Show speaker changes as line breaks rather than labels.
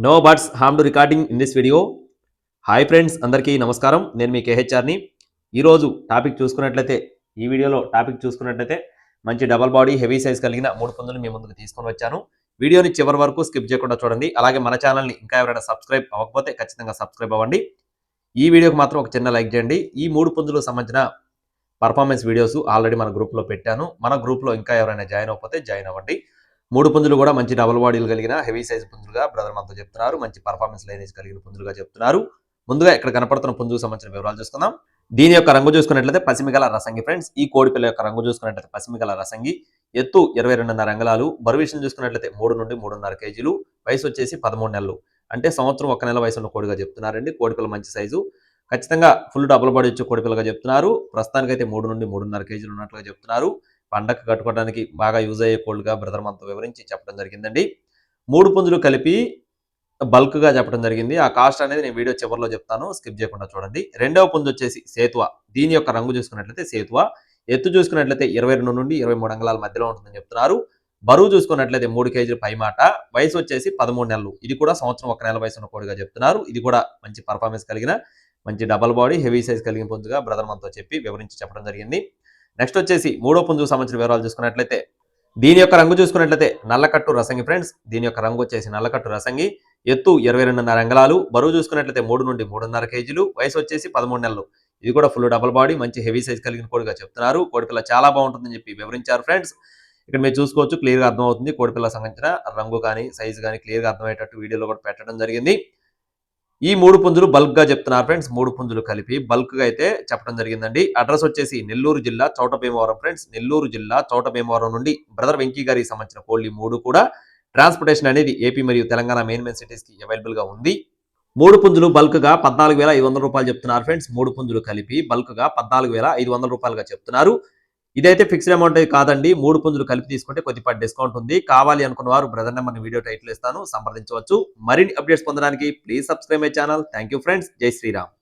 No bats harm to recording in this video. Hi friends, అందరికీ నమస్కారం. నేను మీ కేహెచ్ఆర్ని. ఈరోజు ఈ వీడియోలో టాపిక్ చూసుకున్నట్లయితే మంచి డబల్ బాడీ హెవీ సైజ్ కలిగిన 3 పుంజులు మీ ముందుకు తీసుకొని వచ్చాను. వీడియోని చివరి వరకు స్కిప్ చేయకుండా చూడండి. అలాగే మన ఛానల్ని ఇంకా ఎవరైనా సబ్స్క్రైబ్ అవ్వకపోతే ఖచ్చితంగా సబ్స్క్రైబ్ అవ్వండి. ఈ వీడియోకి మాత్రం ఒక చిన్న లైక్ చేయండి. ఈ 3 పుంజులకు సంబంధించిన పర్ఫార్మెన్స్ వీడియోస్ ఆల్రెడీ మన గ్రూప్లో పెట్టాను. మన గ్రూప్లో ఇంకా ఎవరైనా జాయిన్ అవ్వకపోతే జాయిన్ అవ్వండి. 3 పుంజులు కూడా మంచి డబుల్ బాడీలు కలిగిన హెవీ సైజ్ పుంజులుగా బ్రదర్ మనతో చెప్తున్నారు. మంచి పర్ఫార్మెన్స్ లైనేజ్ కలిగిన పుంజులుగా చెప్తున్నారు. ముందుగా ఇక్కడ కనపడుతున్న పుంజుకు సంబంధించిన వివరాలు చూసుకుందాం. దీని యొక్క రంగు చూసుకున్నట్లయితే పసిమిగల రసంగి ఫ్రెండ్స్. ఈ కోడిపిల్ల యొక్క రంగు చూసుకున్నట్లయితే పసిమిగల రసంగి. ఎత్తు 22.5 అంగుళాలు. బరువు విషయం చూసుకున్నట్లయితే 3 నుండి 3.5 కేజీలు. వయసు వచ్చేసి 13 నెలలు. అంటే సంవత్సరం 1 నెల వయసు ఉన్న కోడిగా చెప్తున్నారండి. కోడిపిల్ల మంచి సైజు, ఖచ్చితంగా ఫుల్ డబుల్ బాడీ వచ్చే కోడిపిల్లగా చెప్తున్నారు. ప్రస్తుతానికైతే 3 నుండి 3.5 కేజీలు ఉన్నట్లుగా చెప్తున్నారు. పండగ కట్టుకోవడానికి బాగా యూజ్ అయ్యే కోల్డ్గా బ్రదర్ మనతో వివరించి చెప్పడం జరిగిందండి. 3 పుంజులు కలిపి బల్క్గా చెప్పడం జరిగింది. ఆ కాస్ట్ అనేది నేను వీడియో చివరిలో చెప్తాను, స్కిప్ చేయకుండా చూడండి. రెండవ పుంజు వచ్చేసి సేతువ. దీని యొక్క రంగు చూసుకున్నట్లయితే సేతువ. ఎత్తు చూసుకున్నట్లయితే 22 నుండి 23 అంగుళాల మధ్యలో ఉంటుందని చెప్తున్నారు. బరువు చూసుకున్నట్లయితే 3 కేజీలు పైమాట. వయసు వచ్చేసి 13 నెలలు. ఇది కూడా సంవత్సరం 1 నెల వయసు ఉన్న కోడిగా చెప్తున్నారు. ఇది కూడా మంచి పర్ఫార్మెన్స్ కలిగిన మంచి డబల్ బాడీ హెవీ సైజ్ కలిగిన పుంజుగా బ్రదర్ మనతో వివరించి చెప్పడం జరిగింది. నెక్స్ట్ వచ్చేసి మూడో పుంజుకు సంబంధించిన వివరాలు చూసుకున్నట్లయితే దీని యొక్క రంగు చూసుకున్నట్లయితే నల్లకట్టు రసంగి ఫ్రెండ్స్. దీని యొక్క రంగు వచ్చేసి నల్లకట్టు రసంగి. ఎత్తు 22.5 అంగుళాలు. బరువు చూసుకున్నట్లయితే 3 నుండి 3.5 కేజీలు. వయసు వచ్చేసి 13 నెలలు. ఇది కూడా ఫుల్ డబల్ బాడీ మంచి హెవీ సైజ్ కలిగిన కోడిగా చెప్తున్నారు. కోడిపిల్ల చాలా బాగుంటుందని చెప్పి వివరించారు ఫ్రెండ్స్. ఇక్కడ మీరు చూసుకోవచ్చు, క్లియర్గా అర్థమవుతుంది. కోడిపిల్ల సంబంధించిన రంగు కానీ సైజు కానీ క్లియర్గా అర్థమయ్యేటట్టు వీడియోలో కూడా పెట్టడం జరిగింది. ఈ 3 పుంజులు బల్క్ గా చెప్తున్నారు ఫ్రెండ్స్. 3 పుంజులు కలిపి బల్క్ గా అయితే చెప్పడం జరిగిందండి. అడ్రస్ వచ్చేసి నెల్లూరు జిల్లా చౌటభీమవరం ఫ్రెండ్స్. నెల్లూరు జిల్లా చౌటభీమవరం నుండి బ్రదర్ వెంకీ గారికి సంబంధించిన కోళ్లు 3 కూడా ట్రాన్స్పోర్టేషన్ అనేది ఏపీ మరియు తెలంగాణ మెయిన్ సిటీస్ కి అవైలబుల్ గా ఉంది. 3 పుంజులు బల్క్ గా 14,500 రూపాయలు చెప్తున్నారు ఫ్రెండ్స్. 3 పుంజులు కలిపి బల్క్ గా 14,500 రూపాయలుగా చెప్తున్నారు. ఇదైతే ఫిక్స్డ్ అమౌంట్ కాదండి. 3 పుంజులు కలిపి తీసుకుంటే కొద్దిపాటి డిస్కౌంట్ ఉంది. కావాలి అనుకున్న వారు బ్రదర్ నెంబర్ వీడియో టైటిల్ ఇస్తాను, సంప్రదించవచ్చు. మరిన్ని అప్డేట్స్ పొందడానికి please subscribe my channel. Thank you friends. జై శ్రీరామ్.